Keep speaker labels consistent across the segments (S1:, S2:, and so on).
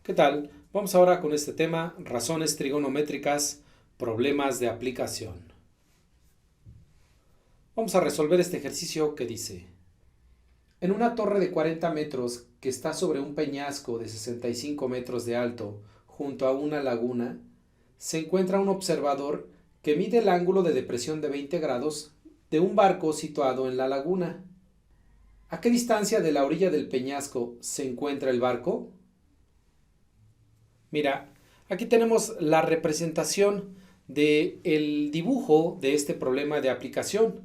S1: ¿Qué tal? Vamos ahora con este tema, razones trigonométricas, problemas de aplicación. Vamos a resolver este ejercicio que dice: en una torre de 40 metros que está sobre un peñasco de 65 metros de alto junto a una laguna, se encuentra un observador que mide el ángulo de depresión de 20 grados de un barco situado en la laguna. ¿A qué distancia de la orilla del peñasco se encuentra el barco? Mira, aquí tenemos la representación del dibujo de este problema de aplicación.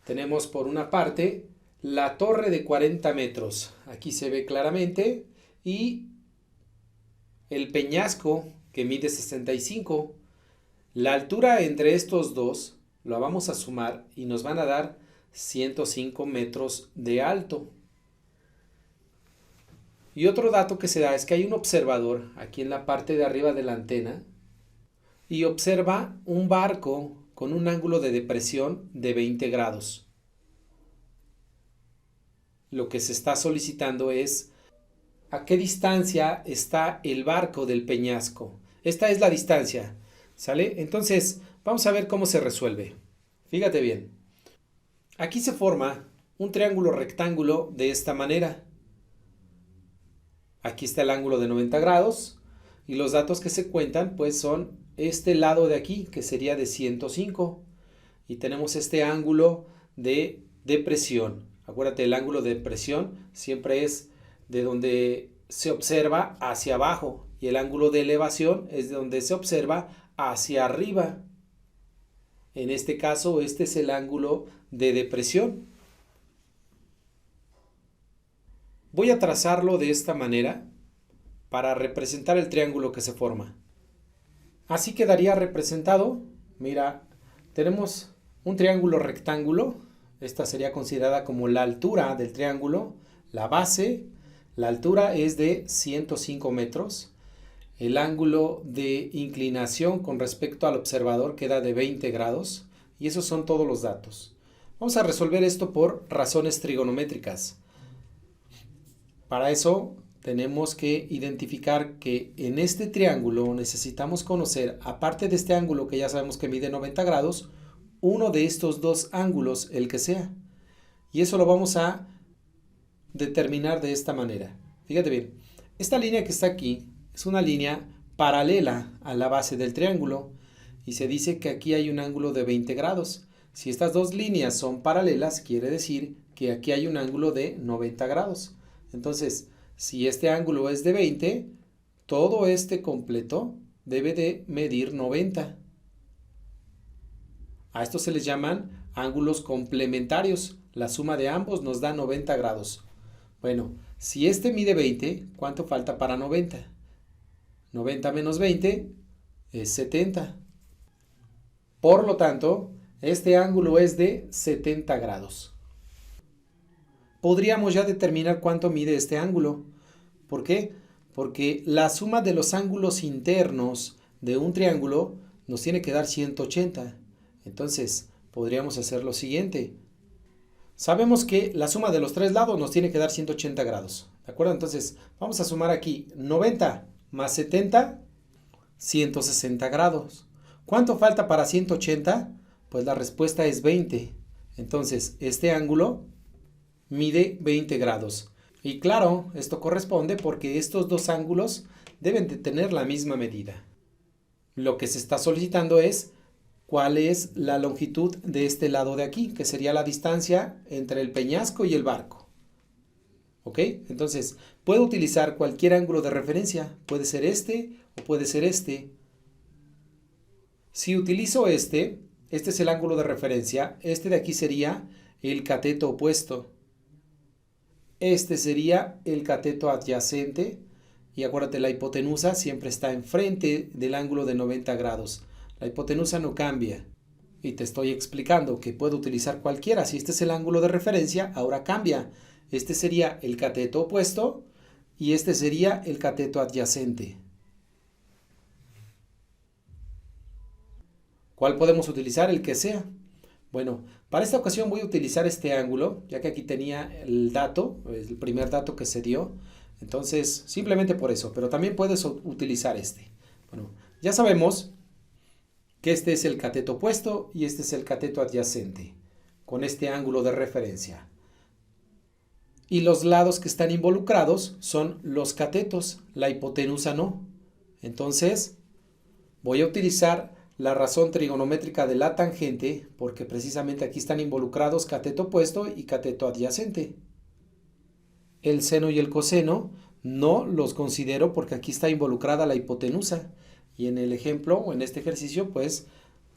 S1: Tenemos por una parte la torre de 40 metros. Aquí se ve claramente. Y el peñasco que mide 65. La altura entre estos dos la vamos a sumar y nos van a dar 105 metros de alto. Y otro dato que se da es que hay un observador aquí en la parte de arriba de la antena y observa un barco con un ángulo de depresión de 20 grados. Lo que se está solicitando es a qué distancia está el barco del peñasco. Esta es la distancia, ¿sale? Entonces, vamos a ver cómo se resuelve. Fíjate bien. Aquí se forma un triángulo rectángulo de esta manera. Aquí está el ángulo de 90 grados y los datos que se cuentan pues son este lado de aquí, que sería de 105, y tenemos este ángulo de depresión. Acuérdate, el ángulo de depresión siempre es de donde se observa hacia abajo y el ángulo de elevación es de donde se observa hacia arriba. En este caso, este es el ángulo de depresión. Voy a trazarlo de esta manera para representar el triángulo que se forma. Así quedaría representado. Mira, tenemos un triángulo rectángulo. Esta sería considerada como la altura del triángulo. La base, la altura es de 105 metros. El ángulo de inclinación con respecto al observador queda de 20 grados. Y esos son todos los datos. Vamos a resolver esto por razones trigonométricas. Para eso tenemos que identificar que en este triángulo necesitamos conocer, aparte de este ángulo que ya sabemos que mide 90 grados, uno de estos dos ángulos, el que sea. Y eso lo vamos a determinar de esta manera. Fíjate bien, esta línea que está aquí es una línea paralela a la base del triángulo y se dice que aquí hay un ángulo de 20 grados. Si estas dos líneas son paralelas, quiere decir que aquí hay un ángulo de 90 grados. Entonces, si este ángulo es de 20, todo este completo debe de medir 90. A estos se les llaman ángulos complementarios. La suma de ambos nos da 90 grados. Bueno, si este mide 20, ¿cuánto falta para 90? 90 menos 20 es 70. Por lo tanto, este ángulo es de 70 grados. Podríamos ya determinar cuánto mide este ángulo. ¿Por qué? Porque la suma de los ángulos internos de un triángulo nos tiene que dar 180. Entonces, podríamos hacer lo siguiente. Sabemos que la suma de los tres lados nos tiene que dar 180 grados. ¿De acuerdo? Entonces, vamos a sumar aquí 90 más 70, 160 grados. ¿Cuánto falta para 180? Pues la respuesta es 20. Entonces, este ángulo mide 20 grados. Y claro, esto corresponde porque estos dos ángulos deben de tener la misma medida. Lo que se está solicitando es cuál es la longitud de este lado de aquí, que sería la distancia entre el peñasco y el barco. ¿Ok? Entonces, puedo utilizar cualquier ángulo de referencia. Puede ser este o puede ser este. Si utilizo este es el ángulo de referencia. Este de aquí sería el cateto opuesto. Este sería el cateto adyacente y acuérdate, la hipotenusa siempre está enfrente del ángulo de 90 grados. La hipotenusa no cambia y te estoy explicando que puedo utilizar cualquiera. Si este es el ángulo de referencia, ahora cambia. Este sería el cateto opuesto y este sería el cateto adyacente. ¿Cuál podemos utilizar? El que sea. Bueno, para esta ocasión voy a utilizar este ángulo, ya que aquí tenía el dato, el primer dato que se dio. Entonces, simplemente por eso, pero también puedes utilizar este. Bueno, ya sabemos que este es el cateto opuesto y este es el cateto adyacente, con este ángulo de referencia. Y los lados que están involucrados son los catetos, la hipotenusa no. Entonces, voy a utilizar la razón trigonométrica de la tangente, porque precisamente aquí están involucrados cateto opuesto y cateto adyacente. El seno y el coseno no los considero porque aquí está involucrada la hipotenusa. Y en el ejemplo, o en este ejercicio, pues,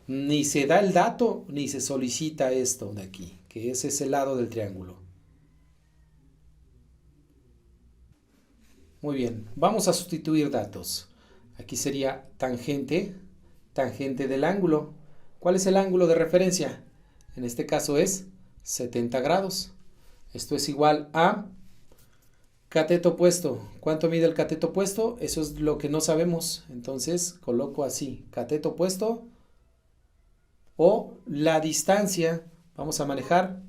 S1: ni se da el dato, ni se solicita esto de aquí, que es ese lado del triángulo. Muy bien, vamos a sustituir datos. Aquí sería tangente, tangente del ángulo. ¿Cuál es el ángulo de referencia? En este caso es 70 grados. Esto es igual a cateto opuesto. ¿Cuánto mide el cateto opuesto? Eso es lo que no sabemos. Entonces coloco así, cateto opuesto o la distancia. Vamos a manejar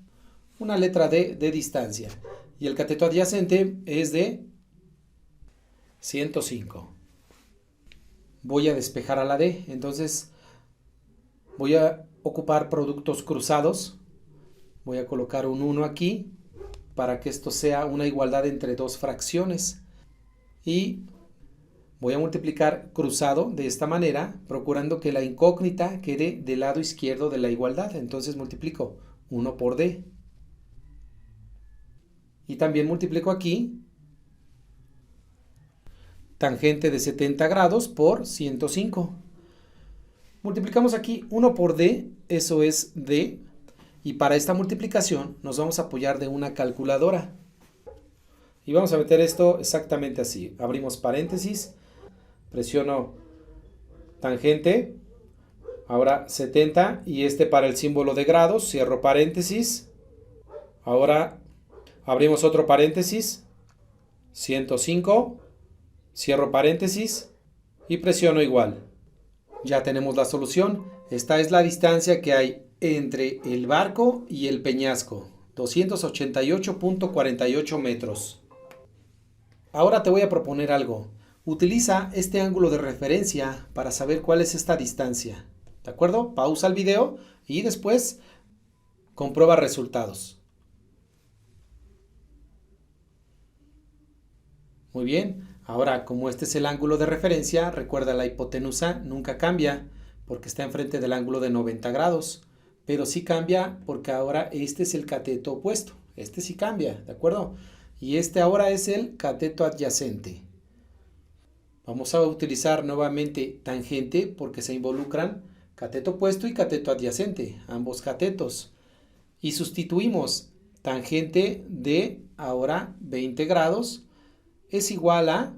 S1: una letra D de distancia. Y el cateto adyacente es de 105. Voy a despejar a la D. Entonces voy a ocupar productos cruzados. Voy a colocar un 1 aquí para que esto sea una igualdad entre dos fracciones. Y voy a multiplicar cruzado de esta manera, procurando que la incógnita quede del lado izquierdo de la igualdad. Entonces multiplico 1 por D. Y también multiplico aquí tangente de 70 grados por 105. Multiplicamos aquí 1 por D, eso es D. Y para esta multiplicación nos vamos a apoyar de una calculadora. Y vamos a meter esto exactamente así. Abrimos paréntesis, presiono tangente, ahora 70 y este para el símbolo de grados, cierro paréntesis. Ahora abrimos otro paréntesis, 105, cierro paréntesis y presiono igual. Ya tenemos la solución. Esta es la distancia que hay entre el barco y el peñasco, 288.48 metros. Ahora te voy a proponer algo. Utiliza este ángulo de referencia para saber cuál es esta distancia. ¿De acuerdo? Pausa el video y después comprueba resultados. Muy bien. Ahora, como este es el ángulo de referencia, recuerda la hipotenusa nunca cambia porque está enfrente del ángulo de 90 grados. Pero sí cambia porque ahora este es el cateto opuesto. Este sí cambia, ¿de acuerdo? Y este ahora es el cateto adyacente. Vamos a utilizar nuevamente tangente porque se involucran cateto opuesto y cateto adyacente, ambos catetos. Y sustituimos tangente de ahora 20 grados es igual a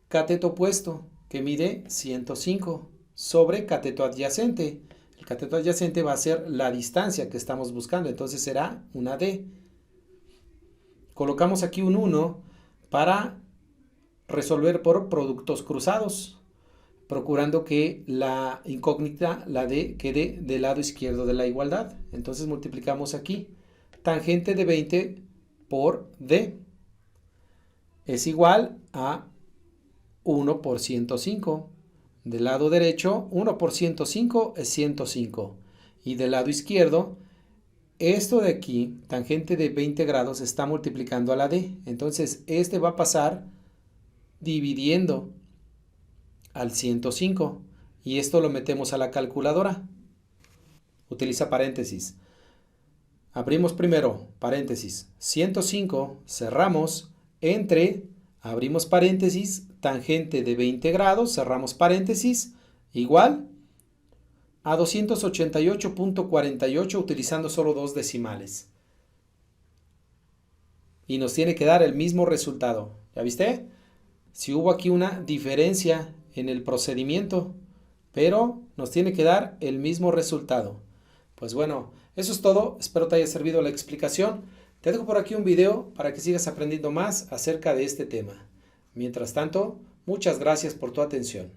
S1: cateto opuesto que mide 105 sobre cateto adyacente. El cateto adyacente va a ser la distancia que estamos buscando, entonces será una D. Colocamos aquí un 1 para resolver por productos cruzados, procurando que la incógnita, la D, quede del lado izquierdo de la igualdad. Entonces multiplicamos aquí tangente de 20 por D. Es igual a 1 por 105. Del lado derecho, 1 por 105 es 105. Y del lado izquierdo, esto de aquí, tangente de 20 grados, está multiplicando a la D. Entonces, este va a pasar dividiendo al 105. Y esto lo metemos a la calculadora. Utiliza paréntesis. Abrimos primero paréntesis 105, cerramos, entre, abrimos paréntesis, tangente de 20 grados, cerramos paréntesis, igual a 288.48 utilizando solo dos decimales. Y nos tiene que dar el mismo resultado. ¿Ya viste? Si hubo aquí una diferencia en el procedimiento, pero nos tiene que dar el mismo resultado. Pues bueno, eso es todo. Espero te haya servido la explicación. Te dejo por aquí un video para que sigas aprendiendo más acerca de este tema. Mientras tanto, muchas gracias por tu atención.